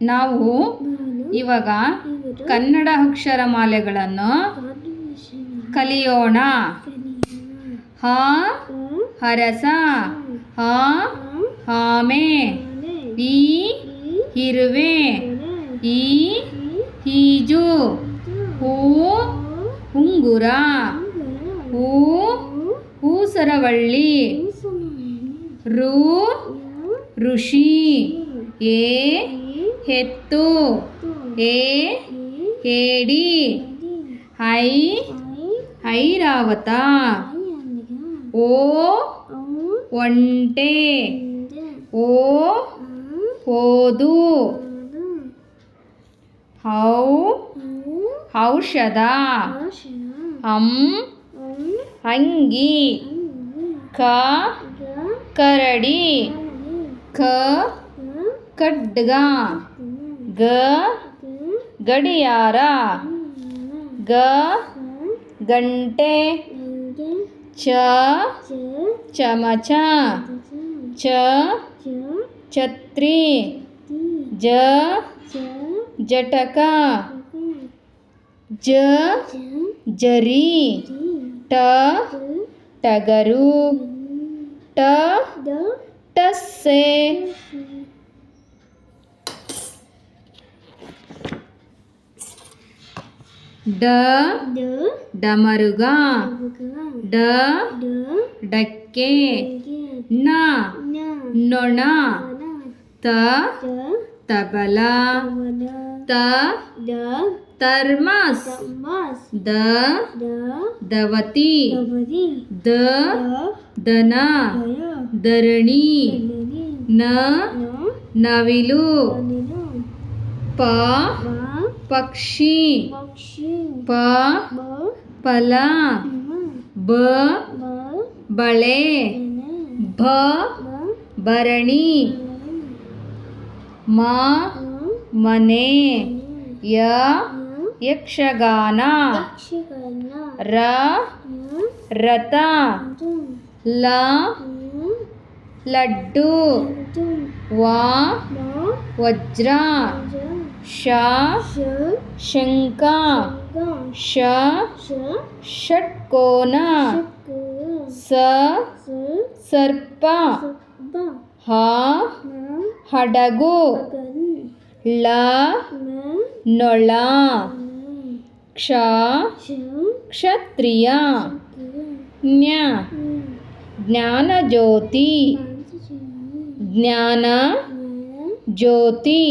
ನಾವು ಇವಾಗ ಕನ್ನಡ ಅಕ್ಷರಮಾಲೆಗಳನ್ನು ಕಲಿಯೋಣ. ಹ ಹರಸ, ಹ ಆಮೆ, ಈ ಇರುವೆ, ಈ ಈಜು, ಹೂ ಉಂಗುರ, ಹೂ ಊಸರವಳ್ಳಿ, ಋ ಋಷಿ, ಏ ಎತ್ತು, ಏ ಏಡಿ, ಐ ಐರಾವತ, ಓ ಒಂಟೆ, ಓ ಓದು, ಔ ಔಷಧ, ಅಂ ಅಂಗಿ, ಕ ಕರಡಿ, ಕ ಖಡ್ಗ, ಗ ಗಡಿಯಾರ, ಗ ಗಂಟೆ, ಚ ಚಮಚ, ಚ ಛತ್ರಿ, ಜ ಜಟಕ, ಜ ಜರಿ, ಟ ಟಗರು, ಟ ಟಸ್ಸೆ. ಡ ಡಮರುಗ, ಡ ಡಕ್ಕೆ, ನ ನೊಣ, ತ ತಬಲ, ತ ಥರ್ಮಸ್, ದ ದವತಿ, ದ ದನ, ಧರಣಿ, ನ ನವಿಲು, ಪ ಪಕ್ಷಿ, ಪ ಫಲ, ಬ ಬಳೆ, ಭ ಭರಣಿ, ಮ ಮನೆ, ಯ ಯಕ್ಷಗಾನ, ರ ರಥ, ಲ ಲಡ್ಡು, ವ ವಜ್ರ, ಶ ಶಂಖ, ಷ ಷಟ್ಕೋನ, ಸ ಸರ್ಪ, ಹ ಹಡಗು, ಳ ನೊಳ, ಕ್ಷ ಕ್ಷತ್ರಿಯ, ಜ್ಞ ಜ್ಞಾನಜ್ಯೋತಿ, ಜ್ಞಾನ ಜ್ಯೋತಿ.